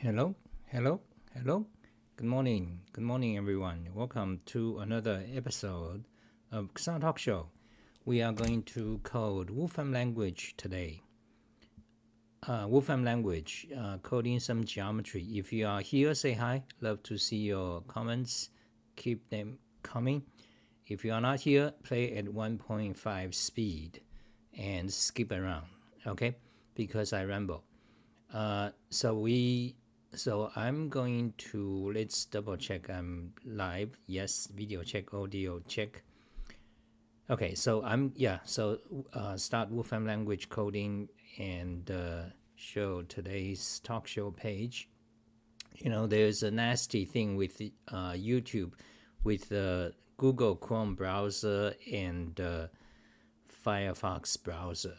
Hello, hello. Good morning, everyone. Welcome to another episode of Xan Talk Show. We are going to code Wolfram language today. Wolfram language, coding some geometry. If you are here, say hi. Love to see your comments. Keep them coming. If you are not here, play at 1.5 speed and skip around, okay? Because I ramble. So I'm going to, let's double check I'm live. Yes, video check, audio check. Okay, so start Wolfram language coding and show today's talk show page. There's a nasty thing with YouTube, with the Google Chrome browser and Firefox browser.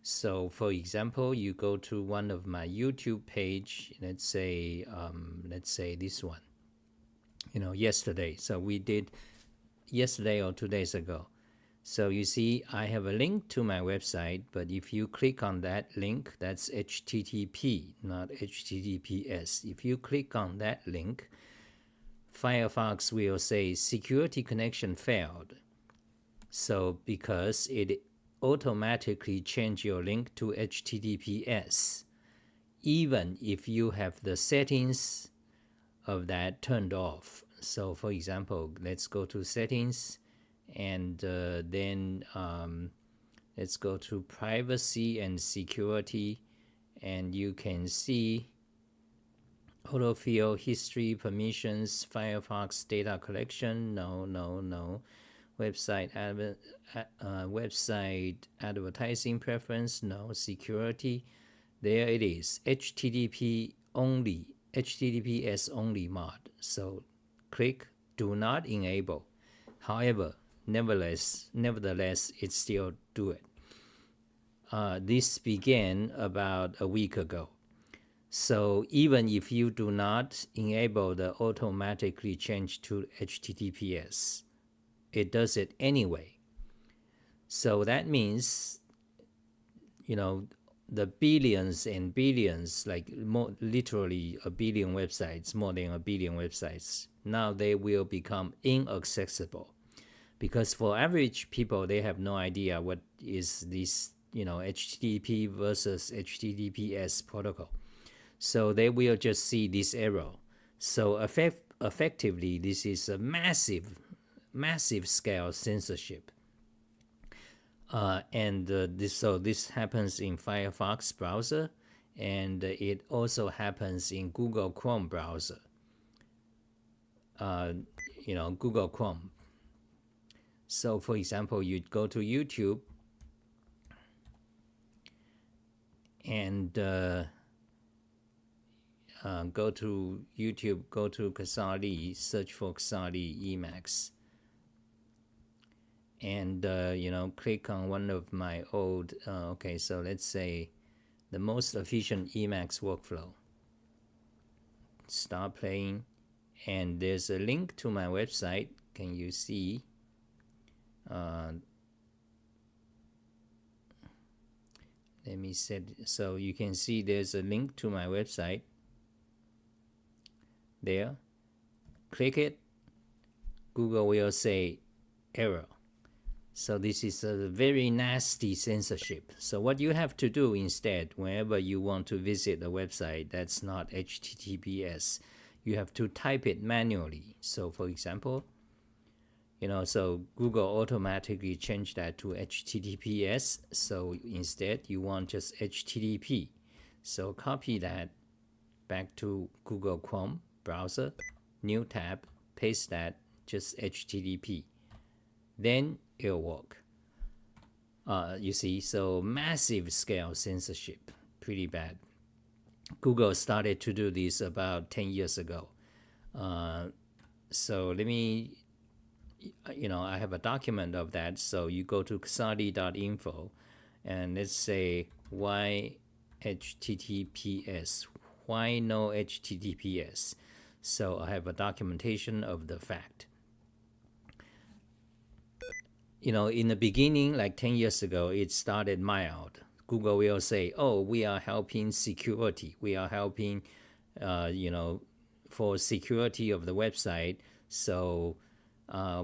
So, for example, you go to one of my YouTube page. Let's say this one. Yesterday. So we did yesterday or 2 days ago. So you see, I have a link to my website, but if you click on that link, that's HTTP, not HTTPS. If you click on that link, Firefox will say security connection failed. So because it automatically change your link to HTTPS, even if you have the settings of that turned off. So for example, let's go to settings and then let's go to privacy and security, and you can see autofill, history, permissions, Firefox data collection, no. Website advertising preference, no. Security, there it is, HTTPS only mod. So click do not enable. However, nevertheless it still do it. This began about a week ago. So even if you do not enable the automatically change to HTTPS, it does it anyway. So that means, the billions and billions, like literally a billion websites, more than a billion websites, now they will become inaccessible. Because for average people, they have no idea what is this, HTTP versus HTTPS protocol. So they will just see this error. So effectively, this is a massive scale censorship. This happens in Firefox browser, and it also happens in Google Chrome browser. Google Chrome. So for example, you go to YouTube and go to Kasali, search for Kasali Emacs, and click on one of my old so let's say the most efficient Emacs workflow. Start playing, and there's a link to my website. Can you see? Let me set it so you can see there's a link to my website there. Click it, Google will say error. So this is a very nasty censorship. So what you have to do instead, whenever you want to visit a website that's not HTTPS, you have to type it manually. So for example, so Google automatically changed that to HTTPS. So instead, you want just HTTP. So copy that back to Google Chrome browser, new tab, paste that, just HTTP. Then it'll work. You see, so massive scale censorship, pretty bad. Google started to do this about 10 years ago. So let me, I have a document of that. So you go to kasadi.info, and let's say why HTTPS, why no HTTPS. So I have a documentation of the fact. In the beginning, like 10 years ago, it started mild. Google will say, oh, we are helping security. We are helping for security of the website. So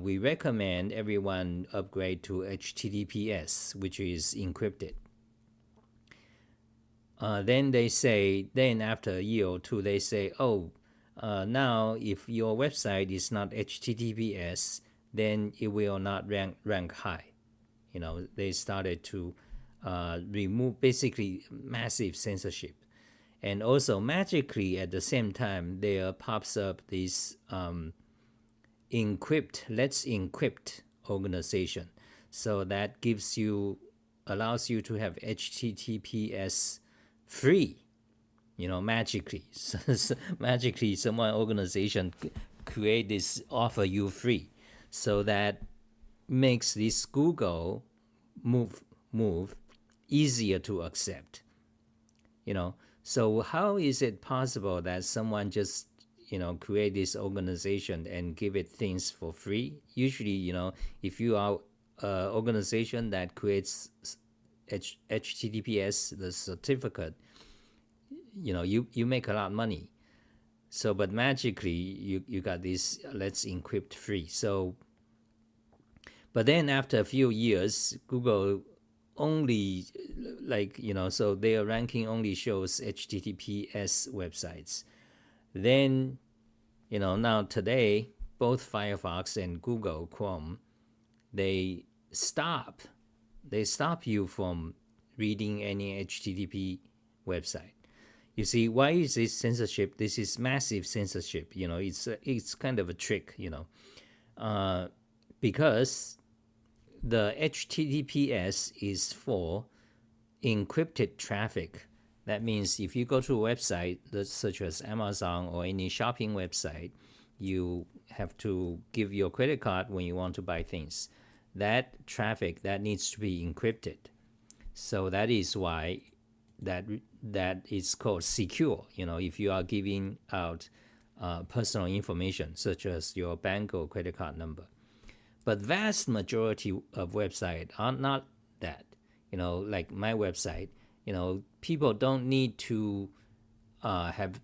we recommend everyone upgrade to HTTPS, which is encrypted. Then after a year or two, they say, oh, now if your website is not HTTPS, then it will not rank high. They started to remove basically massive censorship. And also magically at the same time, there pops up this let's encrypt organization. So that allows you to have HTTPS free, magically. Magically, someone organization create this offer you free. So that makes this Google move easier to accept. So how is it possible that someone just create this organization and give it things for free? Usually, if you are an organization that creates HTTPS, the certificate, you make a lot of money. So, but magically, you got this let's encrypt free. So, but then after a few years, Google only so their ranking only shows HTTPS websites. Then, now today, both Firefox and Google Chrome, they stop you from reading any HTTP website. You see, why is this censorship? This is massive censorship. It's kind of a trick. Because the HTTPS is for encrypted traffic. That means if you go to a website such as Amazon or any shopping website, you have to give your credit card when you want to buy things. That traffic, that needs to be encrypted. So that is why that is called secure. If you are giving out personal information such as your bank or credit card number. But vast majority of websites are not that. Like my website, people don't need to have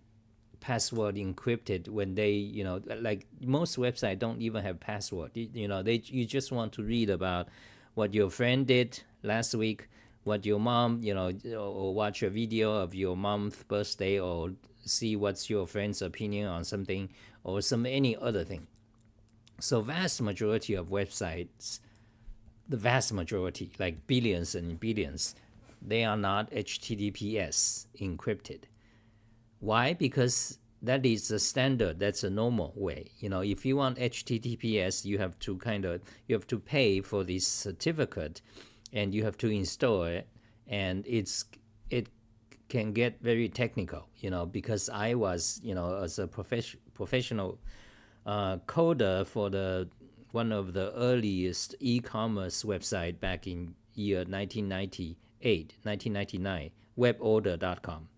password encrypted when they, like most websites don't even have password. You just want to read about what your friend did last week, what your mom, or watch a video of your mom's birthday, or see what's your friend's opinion on something, or any other thing. So vast majority of websites, the vast majority, like billions and billions, they are not HTTPS encrypted. Why? Because that is the standard. That's a normal way. If you want HTTPS, you have to pay for this certificate, and you have to install it, and it can get very technical. Because I was, as a professional coder for one of the earliest e-commerce website back in year 1999, weborder.com.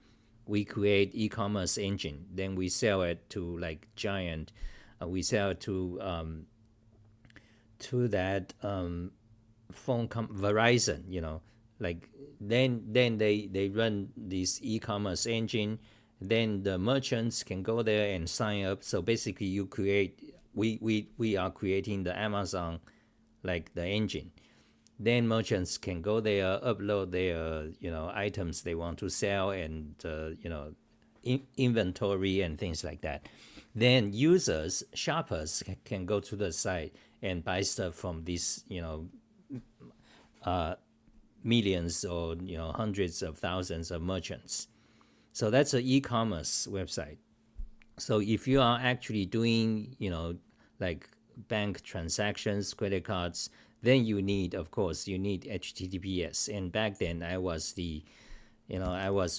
We create e-commerce engine, then we sell it to like giant. We sell it to that phone Verizon. Like then they run this e-commerce engine. Then the merchants can go there and sign up. So basically, we are creating the Amazon, like the engine. Then merchants can go there, upload their items they want to sell, and inventory and things like that. Then shoppers can go to the site and buy stuff from these millions or hundreds of thousands of merchants. So that's an e-commerce website. So if you are actually doing like bank transactions, credit cards, then you need HTTPS. And back then I was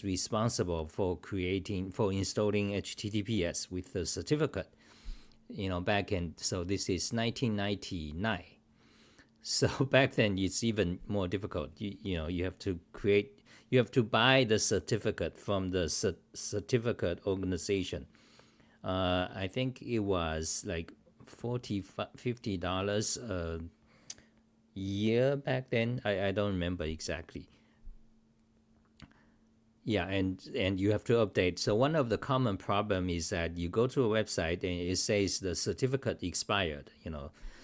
responsible for installing HTTPS with the certificate, back in, so this is 1999. So back then it's even more difficult. You have to buy the certificate from the certificate organization. I think it was like $50 a year back then. I don't remember exactly. Yeah, and you have to update. So one of the common problem is that you go to a website and it says the certificate expired,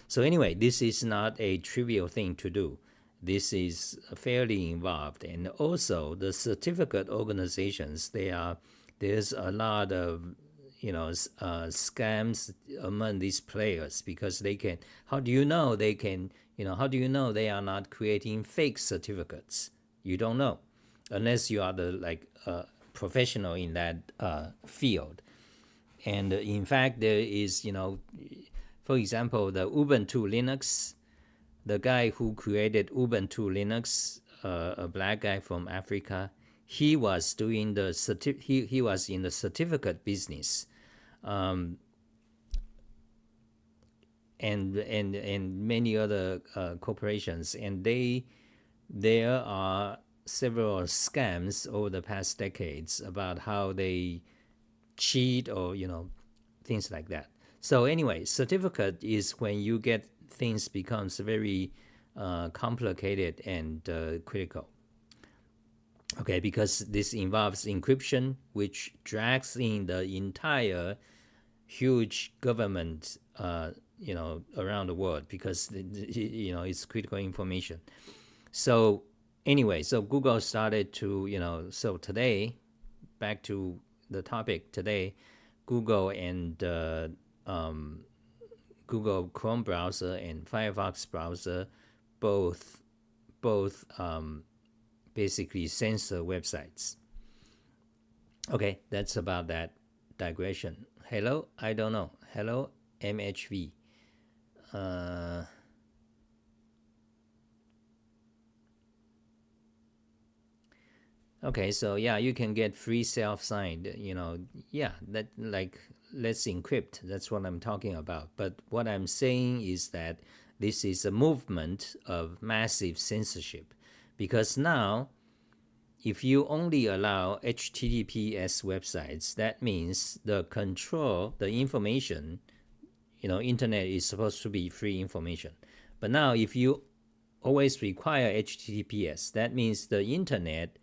So anyway, this is not a trivial thing to do. This is fairly involved, and also the certificate organizations, there's a lot of scams among these players, because they can. How do you know they can? How do you know they are not creating fake certificates? You don't know, unless you are the professional in that field. And in fact, there is, for example, the Ubuntu Linux, the guy who created Ubuntu Linux, a black guy from Africa, he was doing he was in the certificate business, and many other corporations, and there are several scams over the past decades about how they cheat, or things like that. So anyway, certificate is when you get things becomes very complicated and critical. Okay, because this involves encryption, which drags in the entire huge government, around the world, because it's critical information. So anyway, so Google started to, so today, back to the topic today, Google and Google Chrome browser and Firefox browser both basically censor websites. Okay, that's about that digression. Hello, I don't know. Hello, MHV. Okay, so yeah, you can get free self-signed, yeah, that let's encrypt. That's what I'm talking about. But what I'm saying is that this is a movement of massive censorship, because now, if you only allow HTTPS websites, that means the information, internet is supposed to be free information. But now, if you always require HTTPS, that means the internet,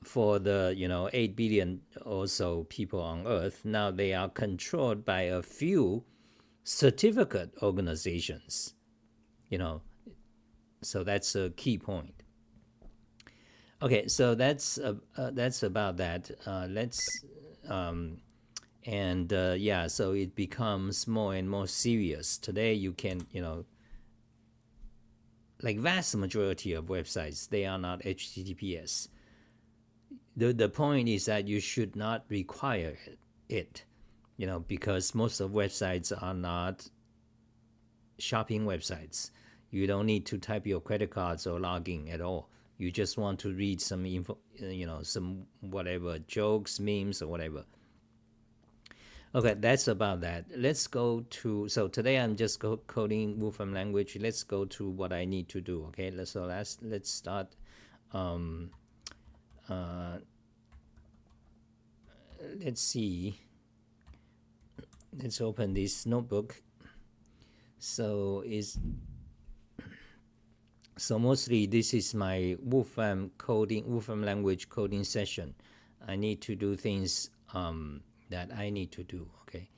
for the 8 billion or so people on earth, now they are controlled by a few certificate organizations, so that's a key point. Okay, so that's about that. Let's and yeah, so it becomes more and more serious. Today you can, vast majority of websites, they are not HTTPS. The point is that you should not require it, because most of websites are not shopping websites. You don't need to type your credit cards or log in at all. You just want to read some info, some whatever, jokes, memes, or whatever. Okay, that's about that. Let's go to, so today I'm just coding Wolfram language. Let's go to what I need to do, okay? So let's start. Let's see. Let's open this notebook. So mostly this is my Wolfram language coding session. I need to do things that I need to do. Okay.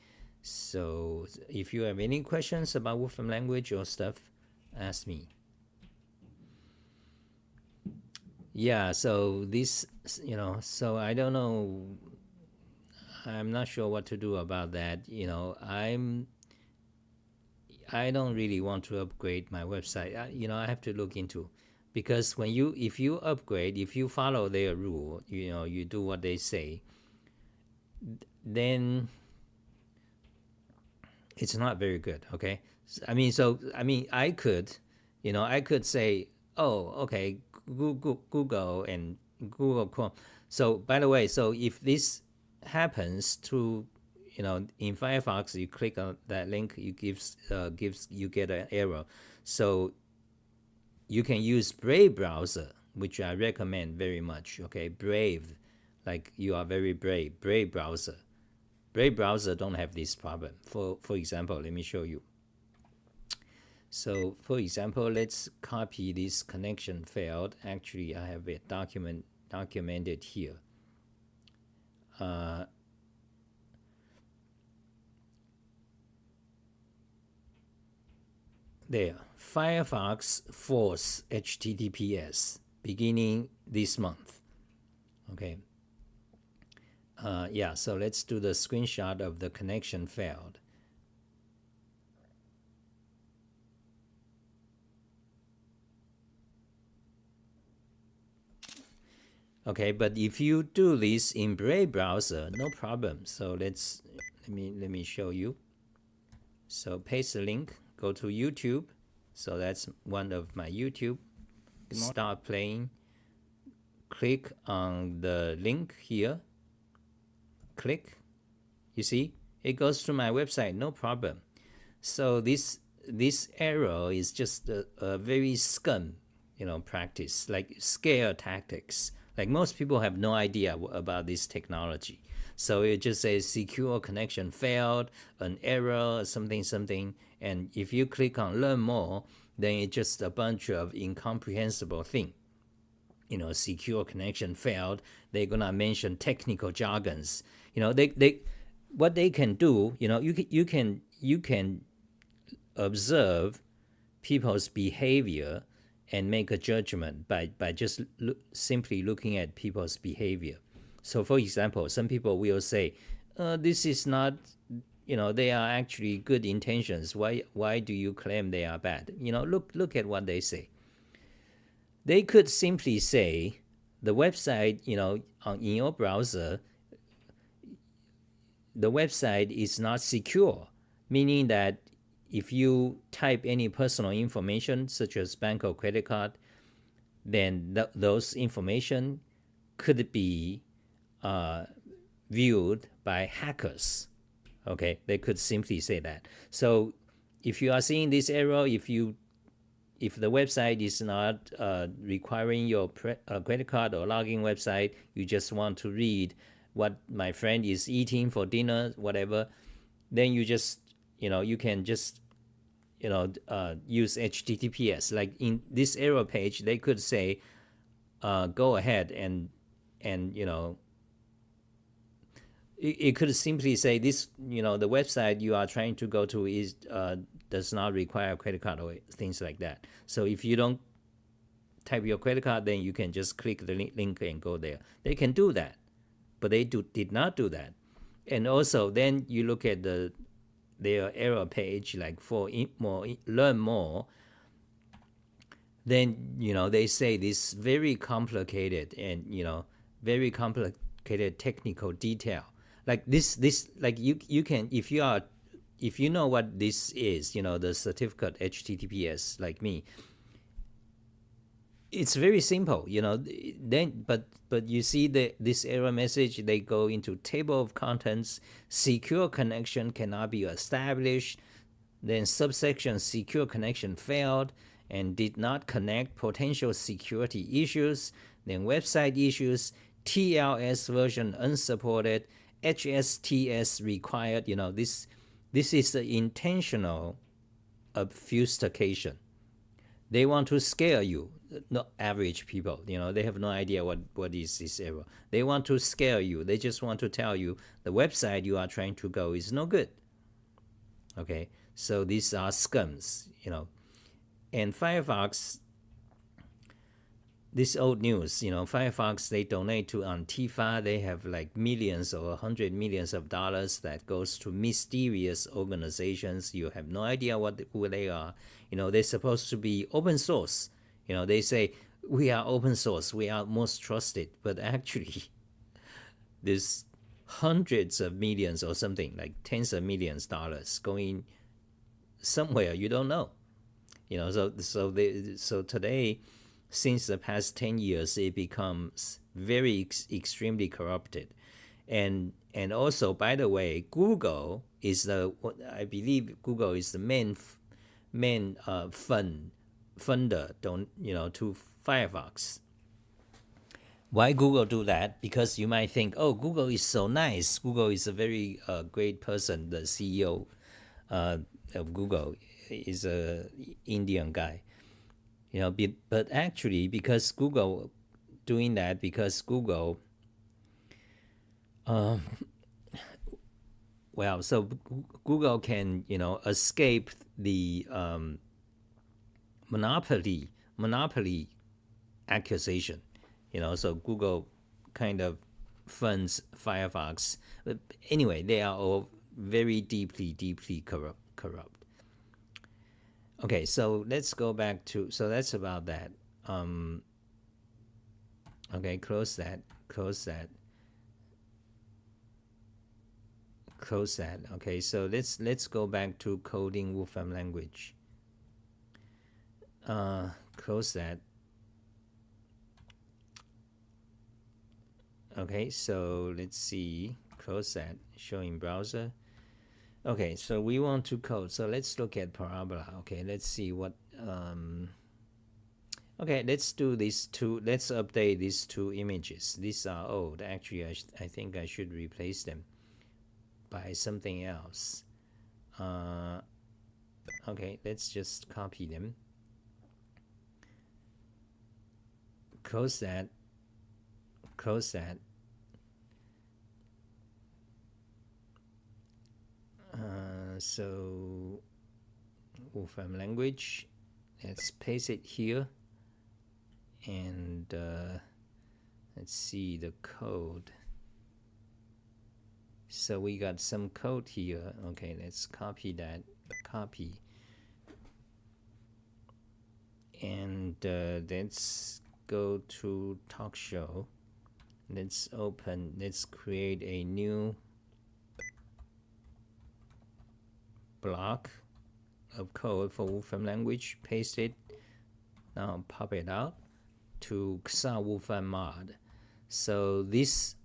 So if you have any questions about Wolfram language or stuff, ask me. Yeah. So this, so I don't know. I'm not sure what to do about that. I don't really want to upgrade my website. I have to look into, because if you upgrade, if you follow their rule, you do what they say, then it's not very good. Okay. I could say, oh, okay, Google and Google Chrome. So by the way, so if this happens to, in Firefox, you click on that link, you get an error. So you can use Brave browser, which I recommend very much. Okay, Brave, like you are very brave. Brave browser don't have this problem. For example, let me show you. So for example, let's copy this connection failed. Actually, I have it documented here. there, Firefox force HTTPS beginning this month. Okay. Yeah, so let's do the screenshot of the connection failed. Okay, but if you do this in Brave browser, no problem. So let me show you. So paste the link, go to YouTube. So that's one of my YouTube. Start playing. Click on the link here. Click. You see, it goes to my website, no problem. So this error is just a very scum, practice, like scare tactics. Like most people have no idea about this technology. So it just says secure connection failed, an error, something. And if you click on learn more, then it's just a bunch of incomprehensible thing. Secure connection failed. They're gonna mention technical jargons. They what they can do. You can observe people's behavior and make a judgment by just simply looking at people's behavior. So, for example, some people will say, "This is not." They are actually good intentions. Why do you claim they are bad? Look at what they say. They could simply say, the website, in your browser, the website is not secure, meaning that if you type any personal information, such as bank or credit card, then those information could be viewed by hackers. Okay, they could simply say that. So if you are seeing this error, if the website is not requiring your credit card or login website, you just want to read what my friend is eating for dinner, whatever, then you just, you can just, use HTTPS. Like in this error page, they could say, go ahead and it could simply say this, the website you are trying to go to is does not require a credit card or things like that. So if you don't type your credit card, then you can just click the link and go there. They can do that, but they did not do that. And also, then you look at their error page, like for learn more. Then they say this very complicated and very complicated technical detail. Like this like you can, if you know what this is, the certificate HTTPS, like me, it's very simple, then but you see this error message, they go into table of contents, secure connection cannot be established, then subsection secure connection failed and did not connect, potential security issues, then website issues, TLS version unsupported, HSTS required. This is the intentional obfuscation. They want to scare you, not average people. They have no idea what is this error. They want to scare you. They just want to tell you the website you are trying to go is no good. Okay, so these are scums, And Firefox, this old news, Firefox, they donate to Antifa. They have like millions or 100 millions of dollars that goes to mysterious organizations. You have no idea who they are. They're supposed to be open source. They say, we are open source, we are most trusted. But actually, there's hundreds of millions or something, like tens of millions of dollars going somewhere you don't know. So today, since the past 10 years, it becomes very extremely corrupted. And also, by the way, Google is I believe Google is the main funder to Firefox. Why Google do that? Because you might think, oh, Google is so nice. Google is a very great person. The CEO of Google is a Indian guy. But actually, because Google doing that, because Google Well, so Google can, escape the monopoly accusation. So Google kind of funds Firefox. But anyway, they are all very deeply corrupt. Okay, so let's go back to, so that's about that. Okay, close that. Okay, so let's go back to coding Wolfram language. Close that. Okay, so let's see. Close that. Showing browser. Okay, so we want to code. So let's look at parabola. Okay, let's see what. Okay, let's do these two. Let's update these two images. These are old. Actually, I think I should replace them by something else. Okay, let's just copy them. Close that. So Wolfram language, let's paste it here, and let's see the code. So we got some code here. Okay, let's copy that. And let's go to talk show. Let's create a new block of code for Wolfram language, paste it, now pop it out to XA Wolfram mod. So this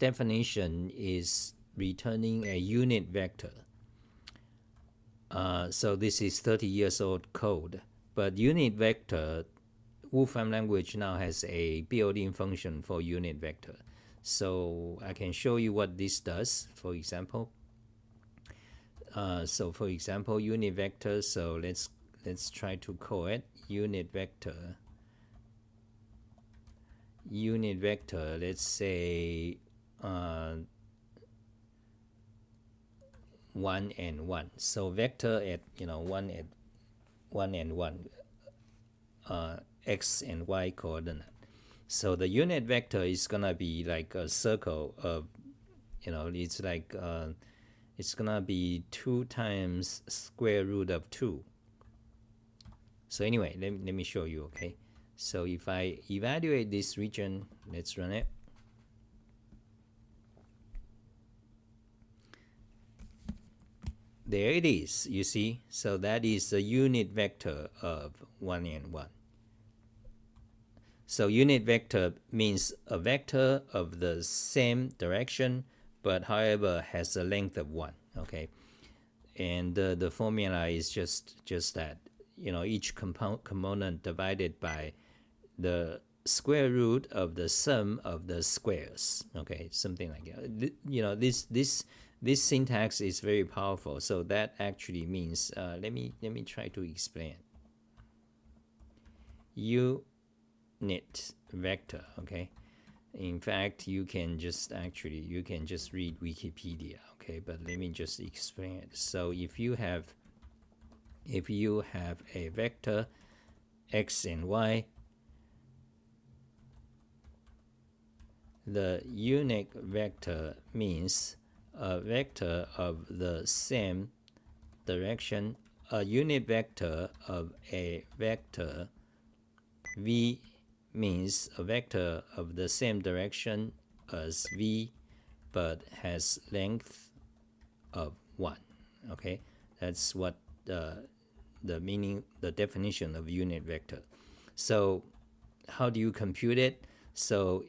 definition is returning a unit vector. So this is 30 years old code, but unit vector, Wolfram language now has a built-in function for unit vector. So I can show you what this does, for example. So for example, unit vector, so let's try to call it unit vector, let's say 1 and 1. So vector at 1 and 1 x and y coordinate. So the unit vector is gonna be like a circle of, it's like it's gonna be 2 times square root of 2. So anyway, let me show you. Okay, so if I evaluate this region, let's run it. There it is, you see. So that is the unit vector of 1 and 1. So unit vector means a vector of the same direction, but however has a length of 1. Okay, and the formula is just that, each component divided by the square root of the sum of the squares. Okay, something like that. This syntax is very powerful. So that actually means, let me try to explain. Unit vector. Okay, in fact, you can just read Wikipedia. Okay, but let me just explain it. So if you have a vector x and y, the unit vector means a vector of the same direction. A unit vector of a vector v means a vector of the same direction as v, but has length of 1. Okay, that's what the meaning, the definition of unit vector. So how do you compute it? So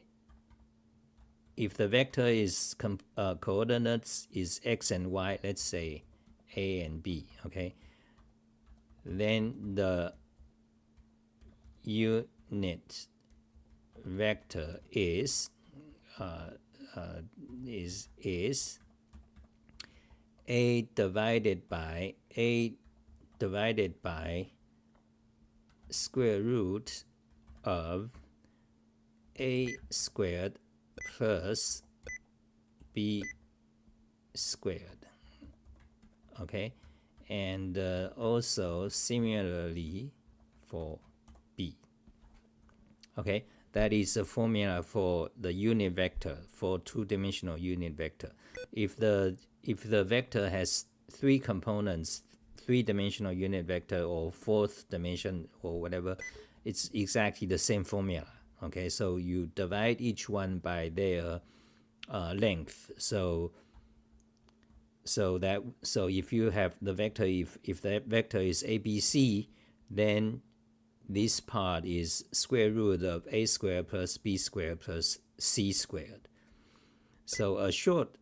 if the vector is coordinates is x and y, let's say a and b, okay, then the unit vector is a divided by square root of a squared plus b b squared. Okay, and also similarly for b. Okay, that is a formula for the unit vector, for two-dimensional unit vector. If the vector has three components, three-dimensional unit vector or fourth dimension or whatever, it's exactly the same formula. Okay, so you divide each one by their length. So if you have the vector, if that vector is ABC, then this part is square root of a squared plus b squared plus c squared. So a short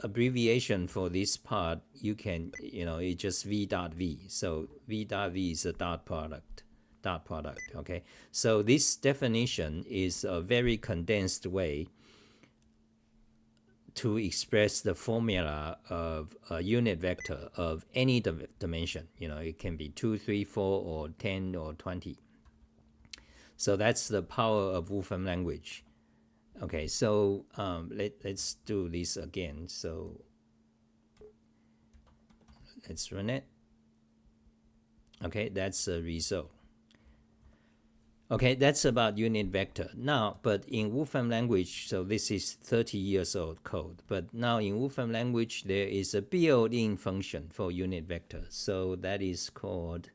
abbreviation for this part, you can, it's just v dot v. So v dot v is a dot product. Okay, so this definition is a very condensed way to express the formula of a unit vector of any dimension. It can be 2, 3, 4, or 10, or 20. So that's the power of Wolfram language. Okay, so let's do this again. So let's run it. Okay, that's the result. Okay, that's about unit vector. Now, but in Wolfram language, so this is 30 years old code, but now in Wolfram language, there is a built-in function for unit vector. So that is called,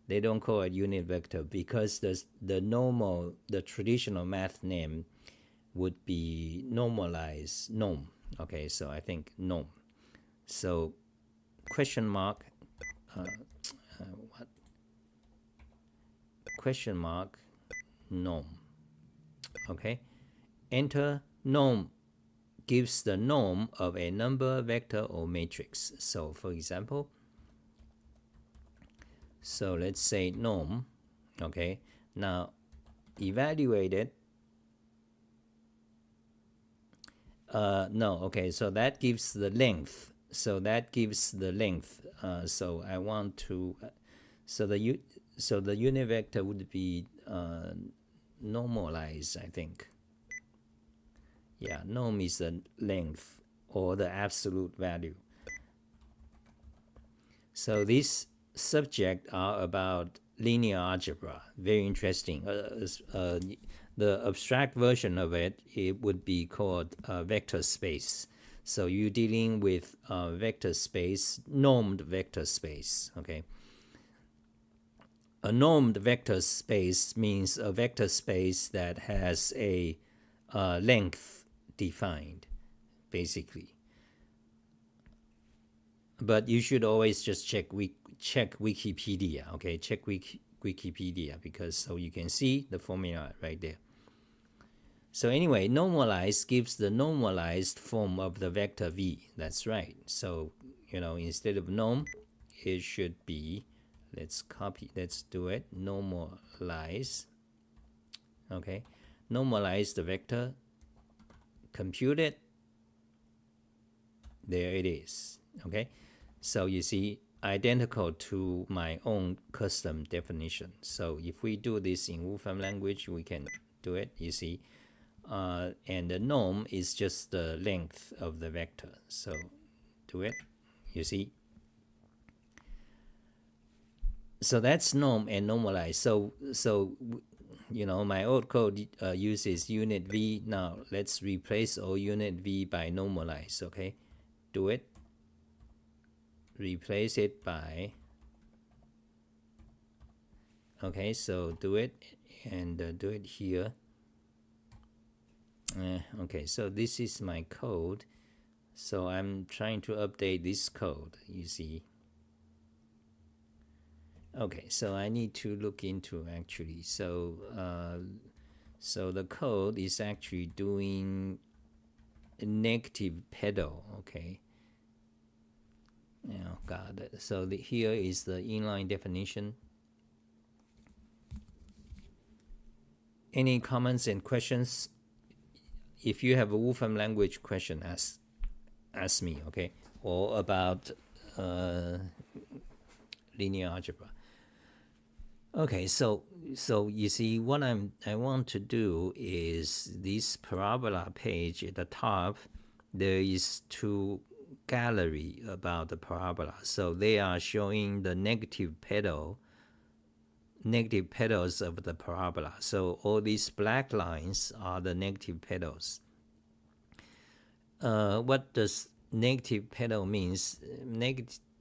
they don't call it unit vector because the traditional math name would be normalized norm. Okay, so I think norm. So question mark, what? Question mark norm. Okay, enter norm gives the norm of a number, vector, or matrix. So for example, so let's say norm. Okay, now evaluate it. No, okay, so that gives the length. So that gives the length. So I want to, so the unit vector would be normalized, I think. Yeah, norm is the length or the absolute value. So these subjects are about linear algebra. Very interesting. The abstract version of it, it would be called vector space. So you're dealing with vector space, normed vector space. Okay. A normed vector space means a vector space that has a length defined, basically. But you should always just check Wikipedia, okay? Check Wikipedia because so you can see the formula right there. So anyway, normalized gives the normalized form of the vector v. That's right. So, instead of norm, it should be, let's do it, normalize. Okay, normalize the vector, compute it, there it is. Okay, so you see, identical to my own custom definition. So if we do this in Wolfram language, we can do it, you see. And the norm is just the length of the vector. So do it, you see. So that's norm and normalize. So my old code uses unit v. Now let's replace all unit v by normalize. Okay, do it. Replace it by. Okay, so do it and do it here. Okay, so this is my code. So I'm trying to update this code. You see. Okay, so I need to look into actually. So the code is actually doing a negative pedal. Okay. Oh God. So here is the inline definition. Any comments and questions? If you have a Wolfram language question, ask me. Okay, or about linear algebra. Okay, so you see what I want to do is this parabola page at the top. There is two gallery about the parabola, so they are showing the negative pedals of the parabola. So all these black lines are the negative pedals. What does negative pedal means?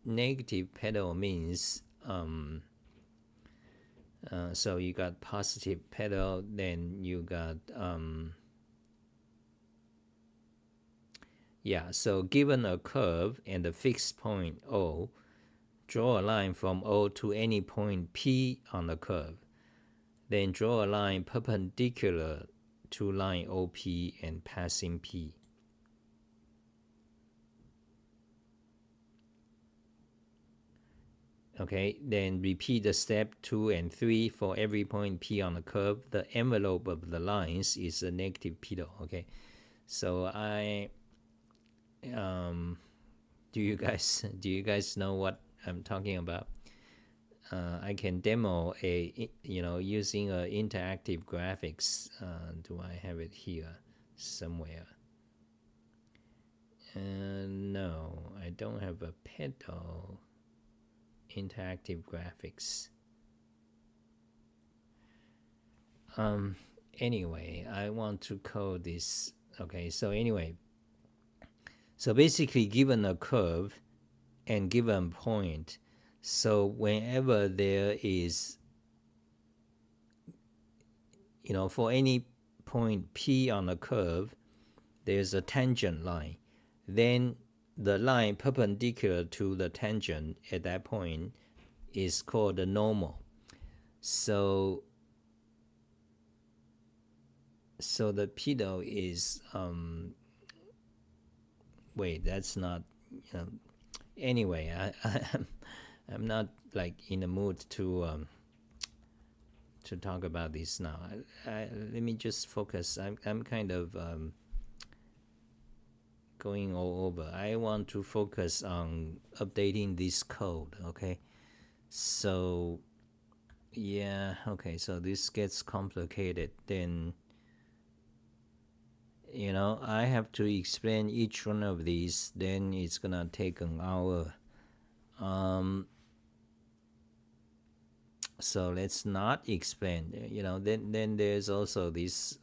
Negative pedal means so you got positive pedal, then you got so given a curve and a fixed point O, draw a line from O to any point P on the curve. Then draw a line perpendicular to line OP and passing P. Okay, then repeat the step 2 and 3 for every point P on the curve. The envelope of the lines is a negative pedal. Okay, so do you guys know what I'm talking about? I can demo using interactive graphics. Do I have it here somewhere? No, I don't have a pedal. Interactive graphics. Anyway, I want to code this. Okay, so anyway, so basically given a curve and given point, so whenever there is, for any point P on the curve, there's a tangent line. Then the line perpendicular to the tangent at that point is called the normal. So the pedal is wait, that's not anyway, I'm not like in the mood to talk about this now. Let me just focus. I'm kind of going all over. I want to focus on updating this code. Okay, so yeah, okay, so this gets complicated. Then I have to explain each one of these. Then it's gonna take an hour. So let's not explain. Then there's also this.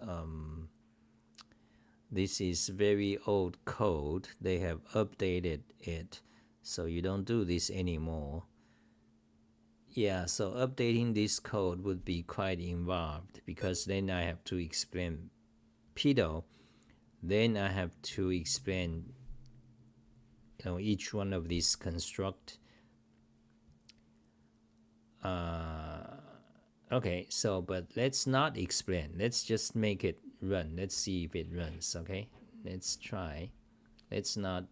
This is very old code. They have updated it, so you don't do this anymore. Yeah, so updating this code would be quite involved because then I have to explain pedal. Then I have to explain, each one of these construct. Okay, so but let's not explain. Let's just make it run. Let's see if it runs. Okay, let's try. Let's not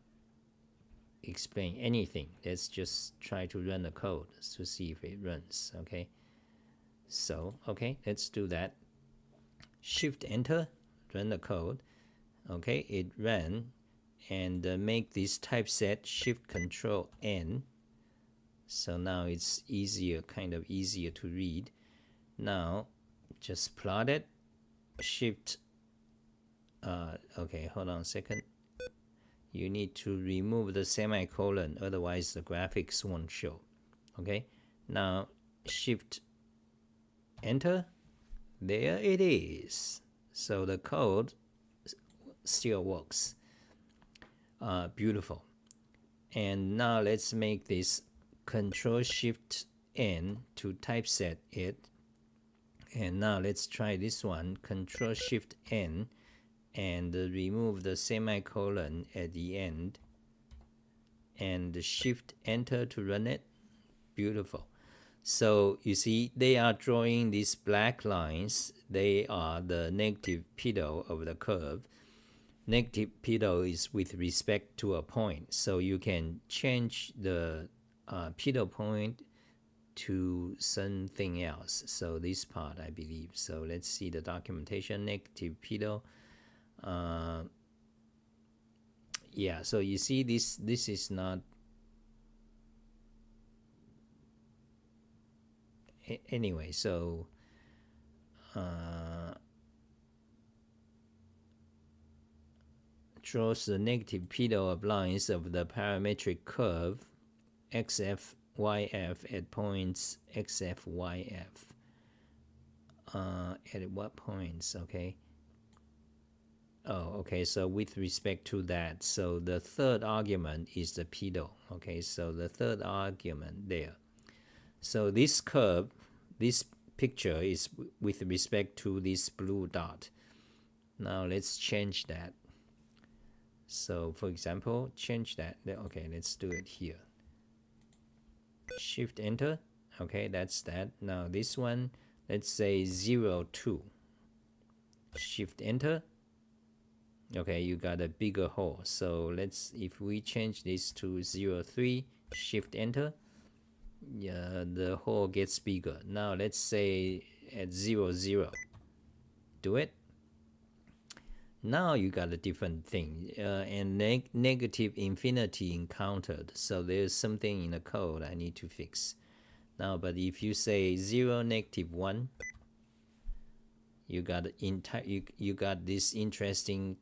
explain anything. Let's just try to run the code to see if it runs. Okay, so okay, let's do that. Shift enter, run the code. Okay, it ran, and make this typeset Shift Control N. So now it's kind of easier to read. Now just plot it. Shift. Okay, hold on a second. You need to remove the semicolon, otherwise the graphics won't show. Okay, now Shift enter. There it is. So the code still works. Beautiful. And now let's make this Control Shift N to typeset it. And now let's try this one. Control Shift N and remove the semicolon at the end. And Shift Enter to run it. Beautiful. So you see, they are drawing these black lines. They are the negative pedal of the curve. Negative pedal is with respect to a point. So you can change the pedal point to something else. So this part, I believe. So let's see the documentation. Negative pedal. Yeah, so you see this is not anyway, so draws the negative pedal of lines of the parametric curve xf yf at points xf yf. At what points? Okay. Oh, okay. So with respect to that, so the third argument is the pedal. Okay, so the third argument there. So this curve, this picture is with respect to this blue dot. Now let's change that. So for example, change that. Okay, let's do it here. Shift enter. Okay, that's that. Now this one, let's say 0, 2. Shift enter. Okay, you got a bigger hole. So let's, if we change this to 0, 3, shift enter, yeah, the hole gets bigger. Now let's say at 0, 0. Do it. Now you got a different thing, and negative infinity encountered. So there's something in the code I need to fix. Now, but if you say 0, negative 1, you got you got this interesting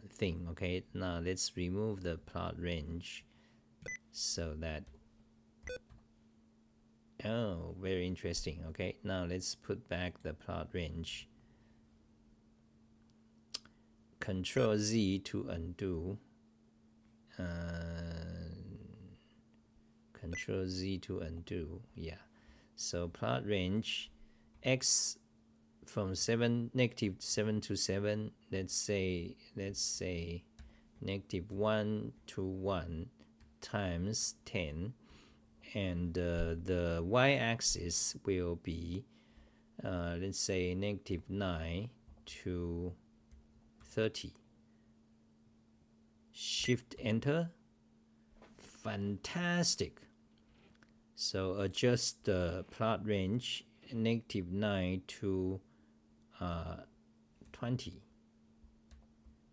thing. Okay, now let's remove the plot range so that, oh, very interesting. Okay, now let's put back the plot range. Control Z to undo. Control Z to undo. Yeah. So plot range x from negative 7 to 7. Let's say negative 1 to 1 times 10, and the y-axis will be let's say negative 9 to 30. Shift enter. Fantastic. So adjust the plot range negative 9 to 20.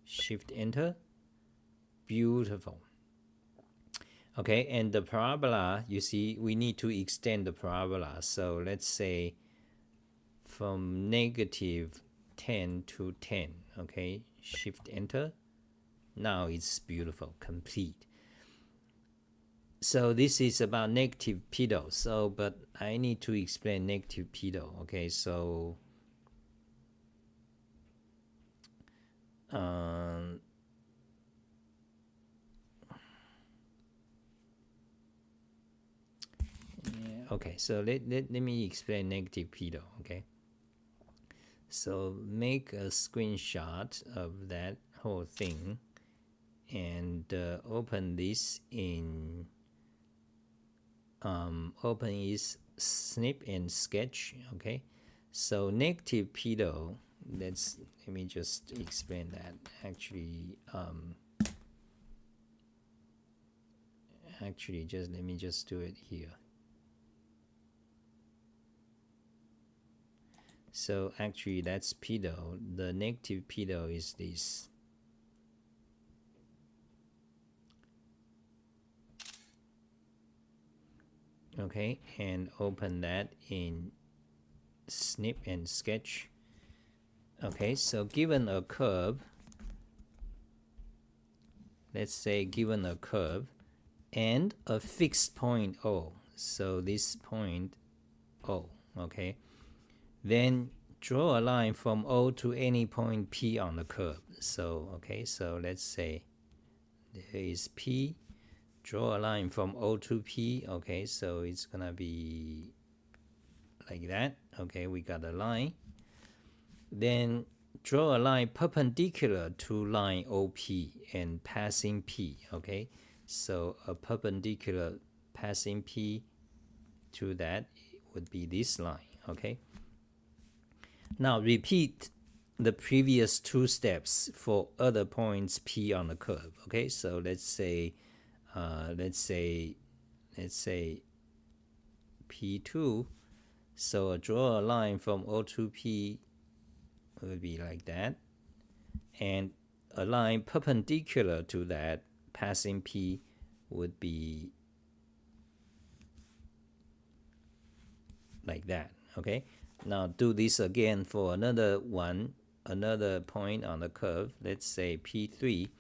Shift enter. Beautiful. Okay, and the parabola, you see, we need to extend the parabola. So let's say from negative 10 to 10. Okay, shift enter. Now it's beautiful, complete. So this is about negative pedal. So, but I need to explain negative pedal. Okay, so okay, so let me explain negative pedal. Okay, so make a screenshot of that whole thing and open this in open is snip and sketch. Okay, so negative pedal, let me just explain that. Actually just let me just do it here. So actually that's pedal. The negative pedal is this. Okay, and open that in snip and sketch. Okay, so given a curve, let's say given a curve and a fixed point O, so this point O, okay, then draw a line from O to any point P on the curve. So okay, so let's say there is P, draw a line from O to P. Okay, so it's gonna be like that. Okay, we got a line. Then draw a line perpendicular to line OP and passing P. Okay, so a perpendicular passing P to that would be this line. Okay, now repeat the previous two steps for other points P on the curve. Okay, so let's say P2. So draw a line from O to P will be like that, and a line perpendicular to that passing P would be like that. Okay, now do this again for another point on the curve. Let's say P3.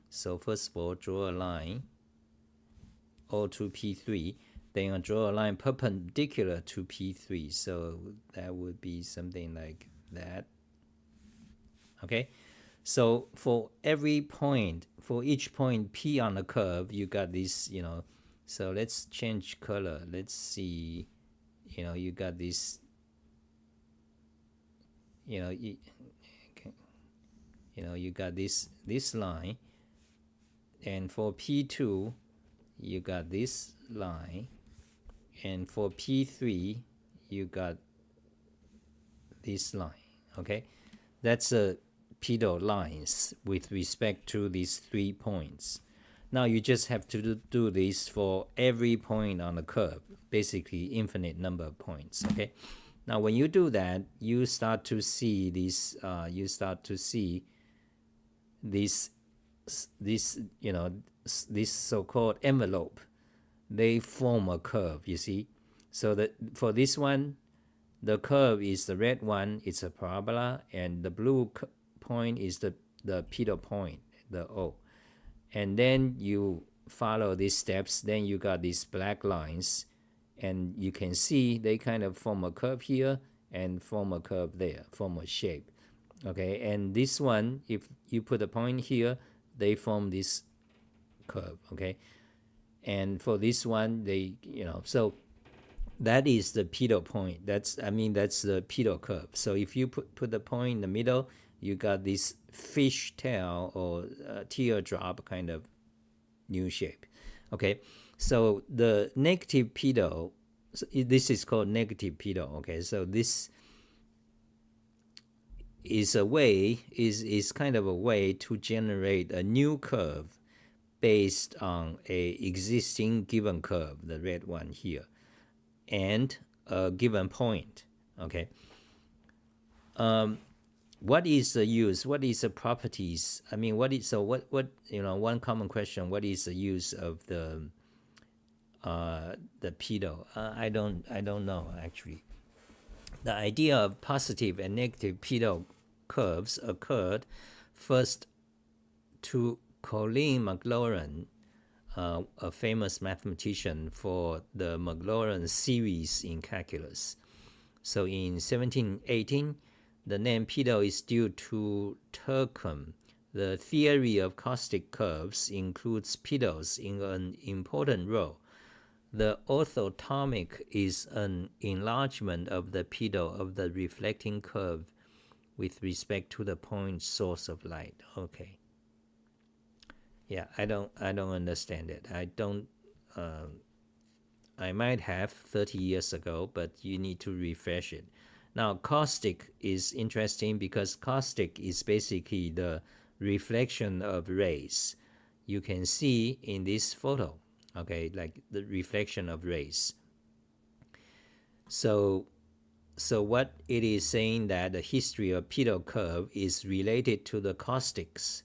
So first of all, draw a line O to P3, then I'll draw a line perpendicular to P3. So that would be something like that. Okay, so for every point, for each point P on the curve, you got this, so let's change color. Let's see, you got this, you got this line, and for P2, you got this line, and for P3, you got this line. Okay, that's a pedal lines with respect to these 3 points. Now you just have to do this for every point on the curve, basically infinite number of points. Okay, now when you do that, you start to see this. This so-called envelope. They form a curve. You see, so that for this one, the curve is the red one. It's a parabola, and the blue point is the pedal point, the O. And then you follow these steps, then you got these black lines, and you can see they kind of form a curve here and form a curve there, form a shape. Okay, and this one, if you put a point here, they form this curve. Okay, and for this one, they, so that is the pedal point. That's the pedal curve. So if you put the point in the middle, you got this fish tail or teardrop kind of new shape. Okay, so the negative pedal, this is called negative pedal. Okay, so this is kind of a way to generate a new curve based on a existing given curve, the red one here, and a given point. Okay. What is the use? What is the properties? One common question: what is the use of the pedal? I don't know actually. The idea of positive and negative pedal curves occurred first to Colin Maclaurin, a famous mathematician, for the Maclaurin series in calculus. So in 1718, the name pedal is due to Turcom. The theory of caustic curves includes pedals in an important role. The orthotomic is an enlargement of the pedal of the reflecting curve with respect to the point source of light. Okay. Yeah, I don't understand it. I might have 30 years ago, but you need to refresh it. Now, caustic is interesting because caustic is basically the reflection of rays. You can see in this photo, okay, like the reflection of rays. So what it is saying that the history of pedal curve is related to the caustics.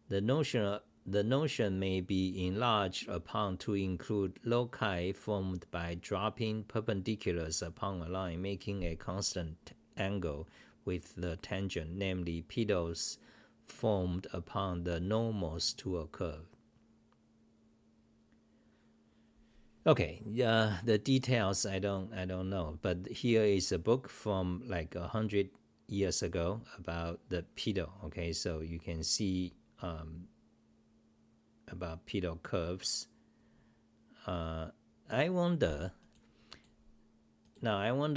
The notion may be enlarged upon to include loci formed by dropping perpendiculars upon a line making a constant angle with the tangent, namely pedals formed upon the normals to a curve. Okay, the details I don't know, but here is a book from like 100 years ago about the pedal. Okay, so you can see about pedal curves. I wonder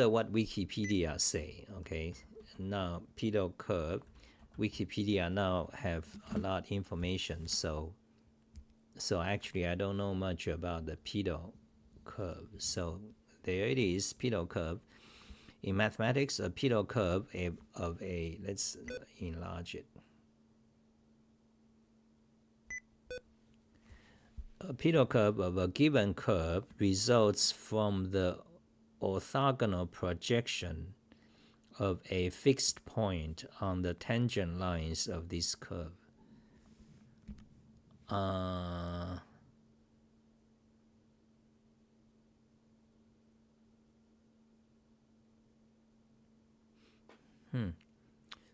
what Wikipedia say. Okay, now pedal curve, Wikipedia now have a lot of information. So actually I don't know much about the pedal curve. So there it is, pedal curve. In mathematics, a pedal curve of a let's enlarge it. A pedal curve of a given curve results from the orthogonal projection of a fixed point on the tangent lines of this curve.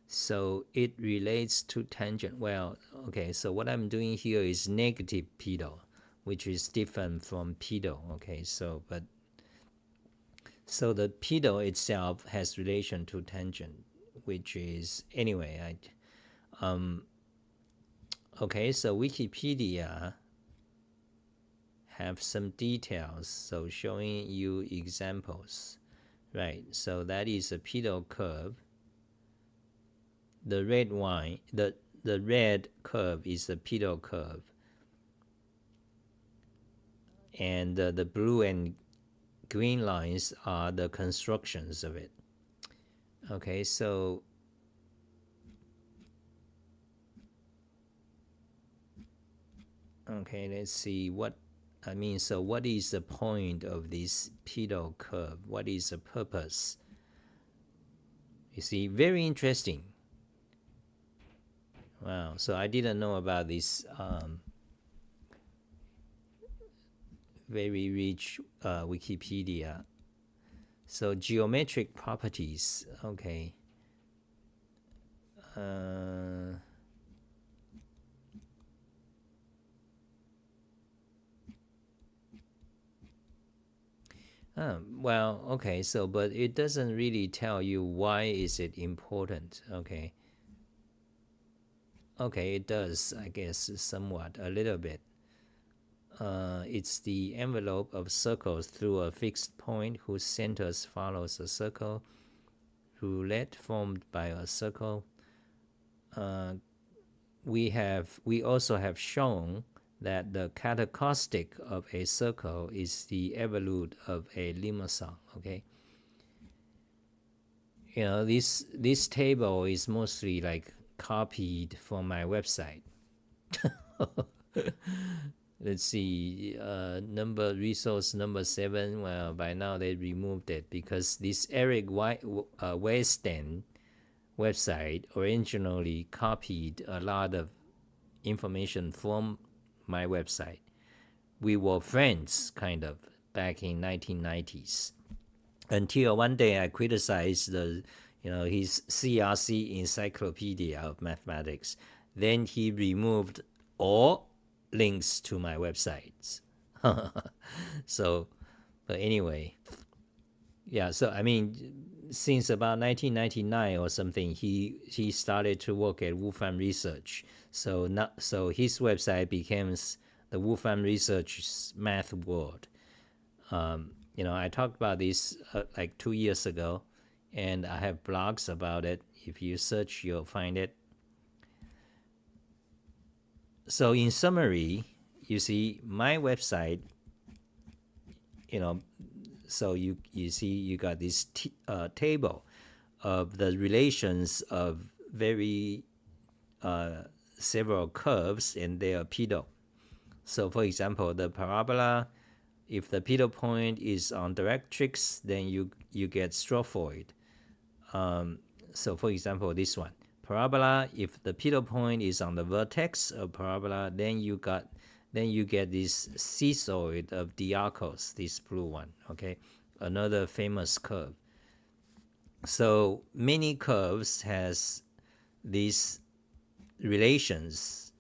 So it relates to tangent. Well, okay, so what I'm doing here is negative pedo, which is different from pedo. Okay, so the pedo itself has relation to tangent, which is anyway. Okay, so Wikipedia have some details, so showing you examples, right? So that is a pedo curve. The red line, the red curve is the pedo curve, and the blue and green lines are the constructions of it. Okay, so let's see what I mean. So what is the point of this pedo curve? What is the purpose? You see, very interesting. Wow, so I didn't know about this very rich Wikipedia. So geometric properties, okay. Well, okay, so but it doesn't really tell you why is it important, okay. Okay, it does, I guess, somewhat, a little bit. It's the envelope of circles through a fixed point whose centers follows a circle. Roulette formed by a circle. We also have shown that the catacaustic of a circle is the evolute of a limosong. Okay. You know, this table is mostly like copied from my website. Let's see, resource number 7. Well, by now they removed it because this Eric Weston website originally copied a lot of information from my website. We were friends, kind of, back in 1990s. Until one day I criticized his CRC Encyclopedia of Mathematics. Then he removed all links to my websites. So, but anyway, yeah. So I mean, since about 1999 or something, he started to work at Wolfram Research. So his website becomes the Wolfram Research's Math World. I talked about this like 2 years ago, and I have blogs about it. If you search, you'll find it. So in summary, you see my website, so you see you got this table of the relations of several curves and their pedo. So for example, the parabola, if the pedo point is on directrix, then you get strophoid. So for example, this one. Parabola, if the pedo point is on the vertex of parabola, then you get this seesawoid of Diakos, this blue one, okay? Another famous curve. So many curves has these relations.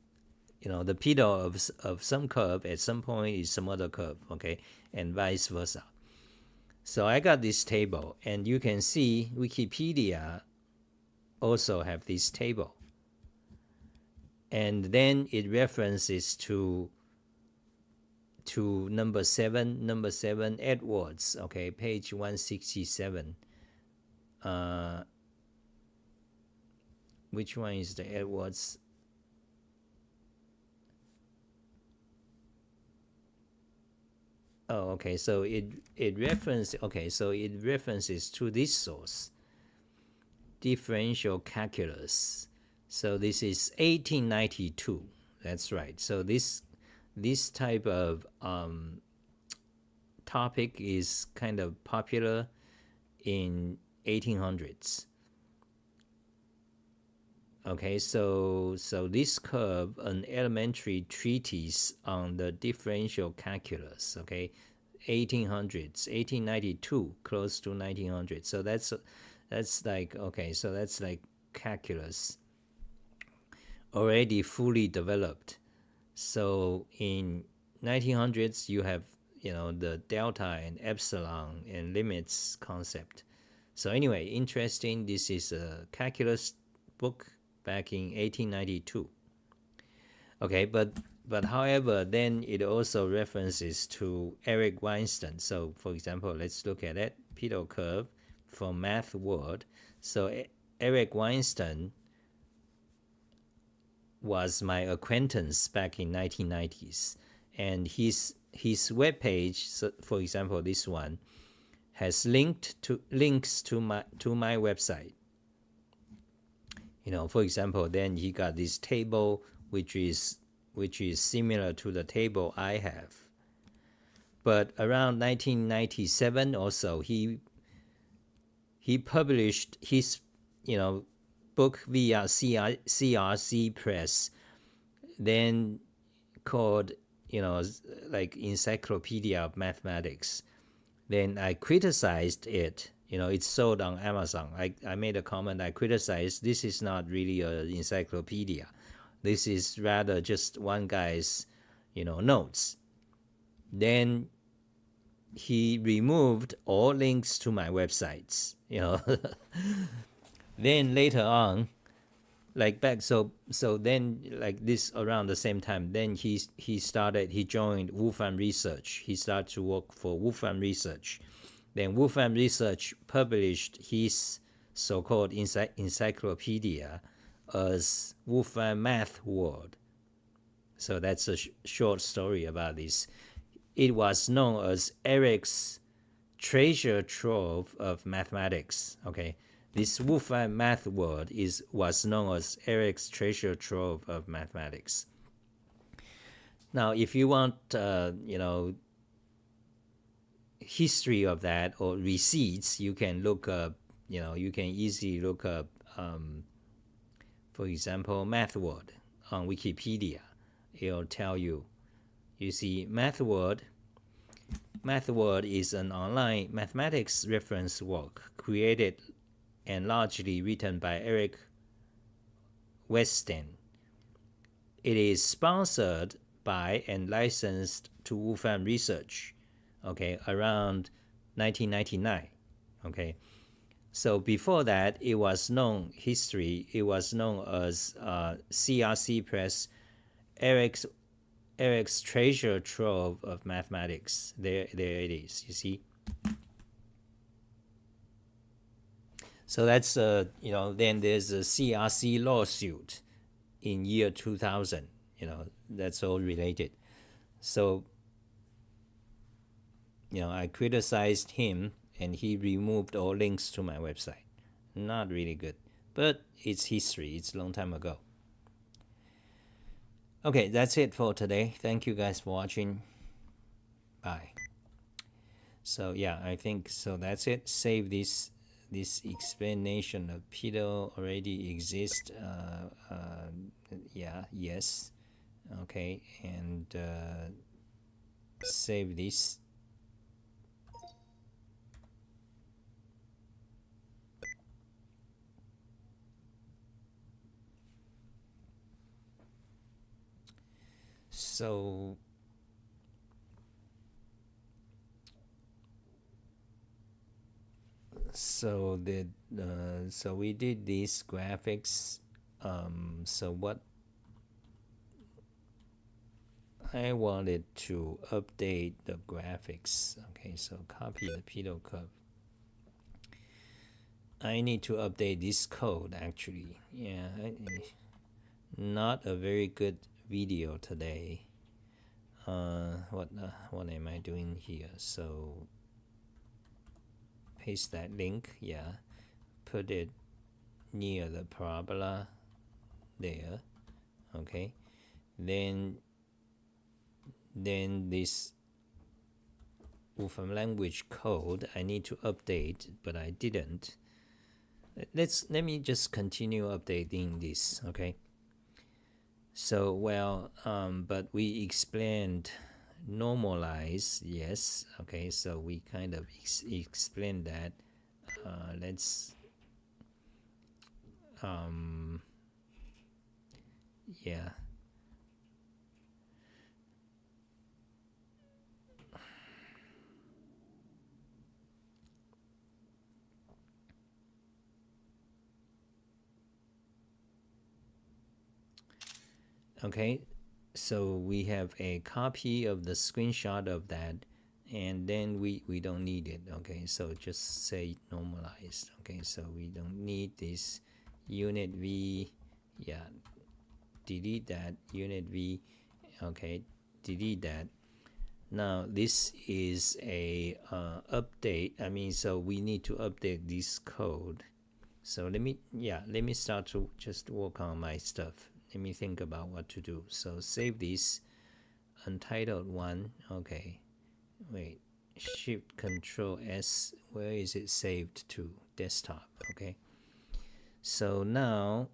The pedo of some curve at some point is some other curve, okay? And vice versa. So I got this table, and you can see Wikipedia also have this table, and then it references to number 7 Edwards, okay, page 167. Which one is the Edwards? Oh, okay, so it references to this source, differential calculus. So this is 1892. That's right. So this type of topic is kind of popular in 1800s. Okay, so this curve, an elementary treatise on the differential calculus, okay, 1800s, 1892, close to 1900. So That's like, okay, so that's like calculus already fully developed. So in 1900s, you have, the delta and epsilon and limits concept. So anyway, interesting. This is a calculus book back in 1892. Okay, but however, then it also references to Eric Weinstein. So for example, let's look at it. Peter curve from Math World. So Eric Weinstein was my acquaintance back in 1990s, and his webpage, so for example, this one has links to my website. For example, then he got this table which is similar to the table I have. But around 1997 or so, he published his book via CRC Press, then called like Encyclopedia of Mathematics. Then I criticized it. It's sold on Amazon. I made a comment. I criticized, this is not really an encyclopedia. This is rather just one guy's notes. Then he removed all links to my websites. Then later on, like back, so then, like this, around the same time, then he joined Wolfram Research. He started to work for Wolfram Research. Then Wolfram Research published his so-called encyclopedia as Wolfram Math World. So that's a short story about this. It was known as Eric's treasure trove of mathematics. Okay, this Wolfram Math World was known as Eric's treasure trove of mathematics. Now, if you want, history of that or receipts, you can look up. You can easily look up, for example, Math World on Wikipedia. It'll tell you. You see, Math World is an online mathematics reference work created and largely written by Eric Weinstein. It is sponsored by and licensed to Wolfram Research, okay, around 1999, okay. So before that, it was known as CRC Press, Eric's treasure trove of mathematics. There it is, you see. So that's, then there's a CRC lawsuit in year 2000, that's all related. So, I criticized him and he removed all links to my website. Not really good, but it's history. It's a long time ago. Okay, that's it for today. Thank you guys for watching. Bye. So yeah, I think so. That's it. Save this explanation of Peter already exists. Yeah, yes. Okay, and save this. So so we did these graphics. So what I wanted to update the graphics. Okay, so copy the Peter curve. I need to update this code actually. Yeah, not a very good video today. What am I doing here? So paste that link. Yeah, put it near the parabola there. Okay, then this Wolfram language code I need to update, but I didn't. Let me just continue updating this. Okay, so but we explained normalize, yes. Okay, so we kind of explained that. Let's yeah. Okay, so we have a copy of the screenshot of that, and then we don't need it. Okay, so just say normalized. Okay, so we don't need this unit v. Yeah, delete that unit v. Okay, delete that. Now this is a update. I mean, so we need to update this code. So let me start to just work on my stuff. Let me think about what to do. So save this untitled one. Okay, wait, Shift Control S. Where is it saved to? Desktop. Okay. So now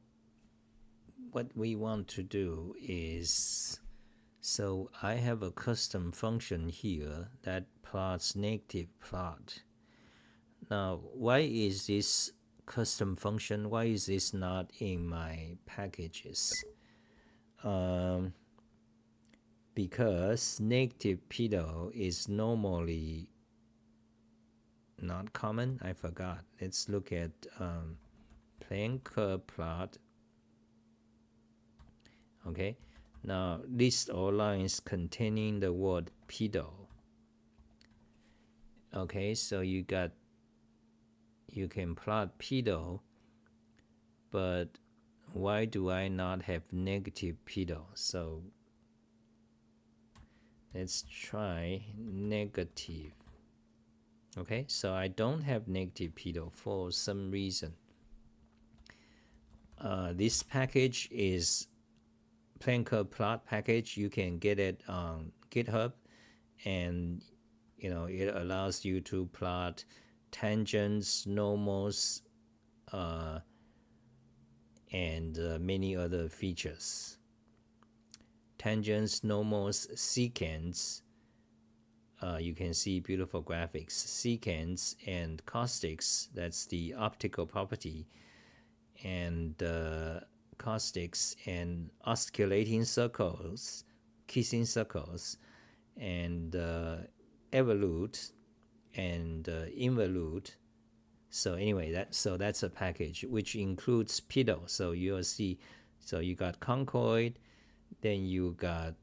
what we want to do is, so I have a custom function here that plots negative plot. Now, why is this custom function, why is this not in my packages? Because negative pedo is normally not common. I forgot. Let's look at plane curve plot. Okay, now list all lines containing the word pedo. Okay, so you can plot pedo, but why do I not have negative pedo? So let's try negative. Okay, so I don't have negative pedo for some reason. This package is plane curve plot package. You can get it on GitHub, and it allows you to plot tangents, normals, and many other features. Tangents, normals, secants. You can see beautiful graphics. Secants and caustics, that's the optical property, and caustics and osculating circles, kissing circles, and evolute and involute. So anyway, that's a package which includes pedo. So you'll see, so you got conchoid, then you got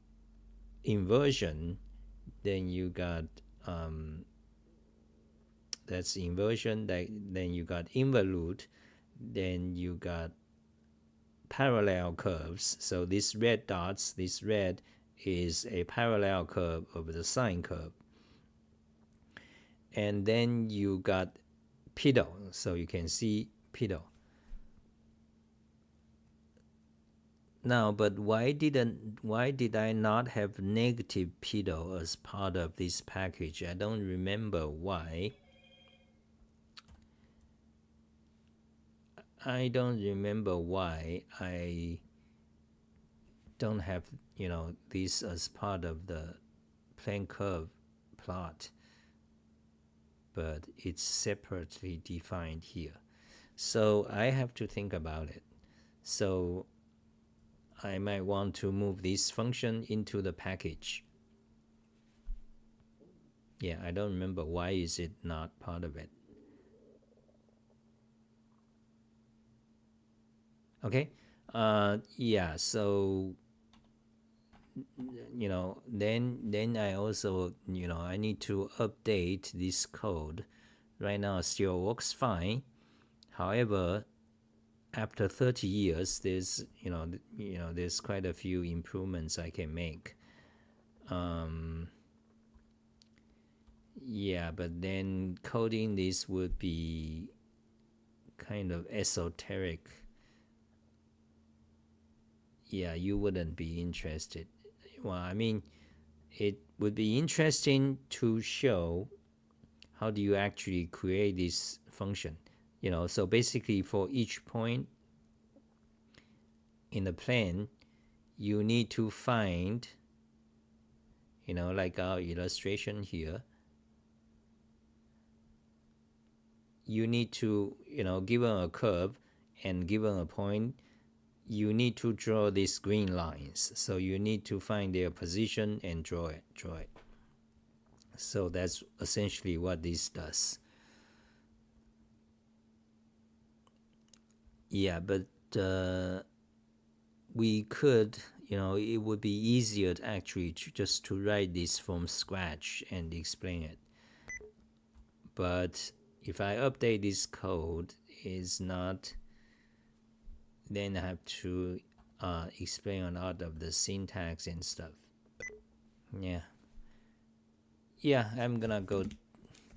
inversion, then you got that's inversion, then you got involute, then you got parallel curves. So these red dots, this red is a parallel curve of the sine curve. And then you got pedo, so you can see pedo. Now, but why did I not have negative pedo as part of this package? I don't remember why. I don't remember why I don't have this as part of the plane curve plot, but it's separately defined here. So I have to think about it. So I might want to move this function into the package. Yeah, I don't remember why is it not part of it. Okay, yeah, so then I also I need to update this code. Right now it still works fine. However, after 30 years, there's there's quite a few improvements I can make. Yeah, but then coding this would be kind of esoteric. Yeah, you wouldn't be interested. Well, I mean, it would be interesting to show how do you actually create this function. So basically for each point in the plane, you need to find, like our illustration here, you need to, given a curve, and given a point, you need to draw these green lines. So you need to find their position and draw it. So that's essentially what this does. Yeah, but we could, it would be easier to actually just to write this from scratch and explain it. But if I update this code, is not, then I have to explain a lot of the syntax and stuff. Yeah, I'm gonna go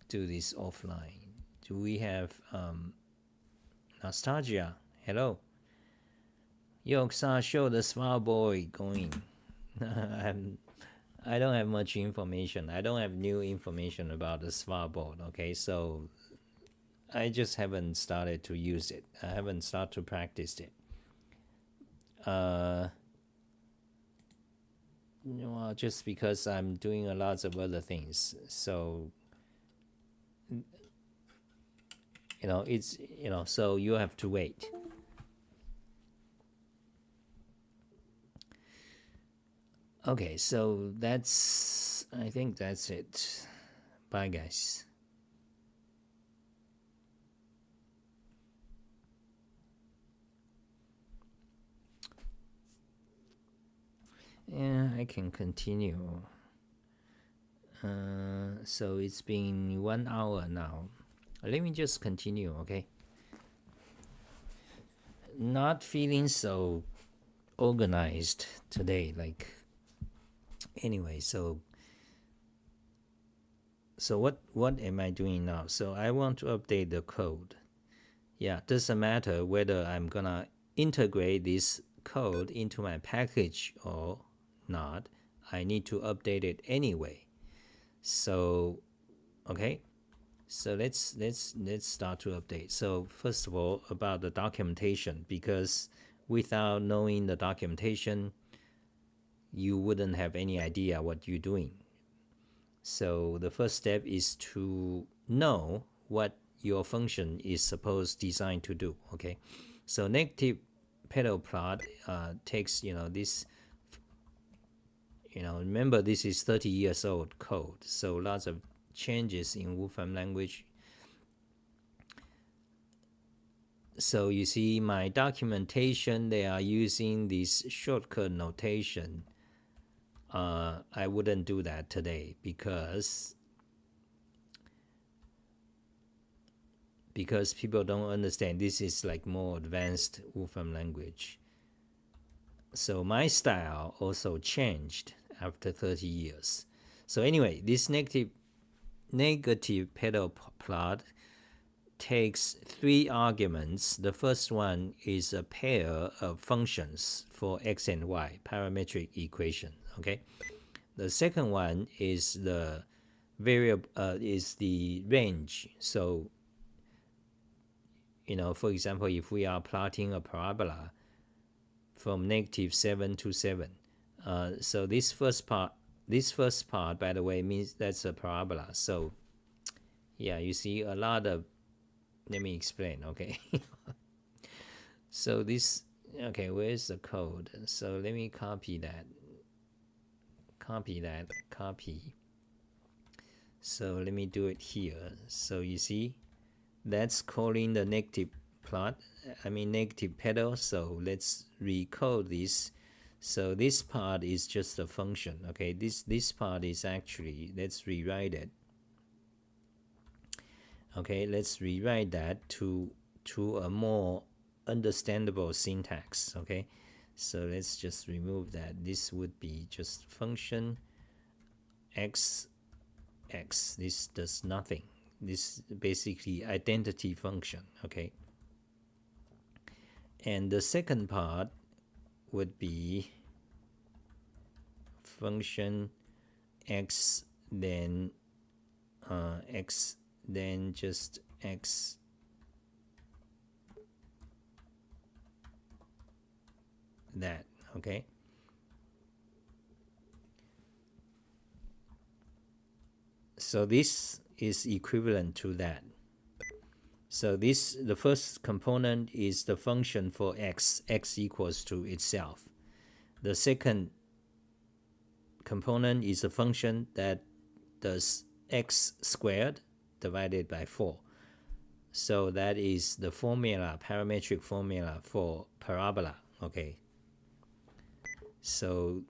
do this offline. Do we have Nostalgia? Hello. Yo, show the small boy going. I don't have much information. I don't have new information about the Svalbard. Okay, so I just haven't started to use it. I haven't started to practice it. Well, just because I'm doing a lot of other things. So it's so you have to wait. Okay, so I think that's it. Bye, guys. Yeah, I can continue. So it's been 1 hour now. Let me just continue, okay? Not feeling so organized today, like, anyway, so what am I doing now? So I want to update the code. Yeah, doesn't matter whether I'm gonna integrate this code into my package or not. I need to update it anyway. So okay, so let's start to update. So first of all, about the documentation, because without knowing the documentation, you wouldn't have any idea what you're doing. So the first step is to know what your function is supposed designed to do. Okay, so negative pedal plot takes this. Remember, this is 30 years old code, so lots of changes in Wolfram language. So you see my documentation, they are using this shortcut notation. I wouldn't do that today because people don't understand. This is like more advanced Wolfram language. So my style also changed after 30 years. So anyway, this negative pedal plot takes 3 arguments. The first one is a pair of functions for x and y, parametric equation. Okay. The second one is the variable is the range. So for example, if we are plotting a parabola from -7 to 7, so this first part, by the way, means that's a parabola. So yeah, you see a lot of, let me explain, okay? So this, okay, where's the code? So let me copy that. So let me do it here. So you see, that's calling the negative negative pedal. So let's recode this. So this part is just a function. Okay, this part is actually, let's rewrite it. Okay, let's rewrite that to a more understandable syntax. Okay, so let's just remove that. This would be just function x. This does nothing. This basically identity function. Okay, and the second part would be function x, then x, then just x that. Okay, so this is equivalent to that. So the first component is the function for x equals to itself. The second component is a function that does x squared divided by 4. So that is the formula, parametric formula for parabola. Okay. So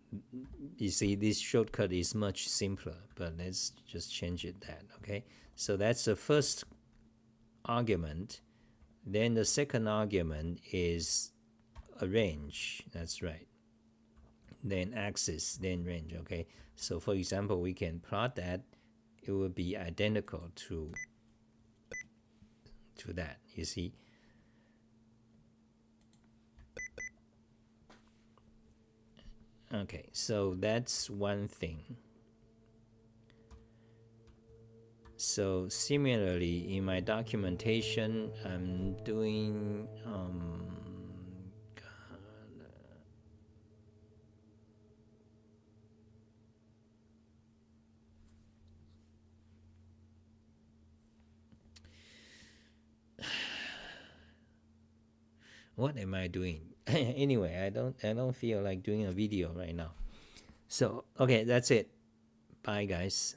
you see, this shortcut is much simpler, but let's just change it that. Okay. So that's the first argument. Then the second argument is a range. That's right. Then axis, then range. Okay. So for example, we can plot that. It will be identical to that. You see. Okay, so that's one thing. So similarly, in my documentation, I'm doing what am I doing? Anyway, I don't feel like doing a video right now. So okay, that's it. Bye guys.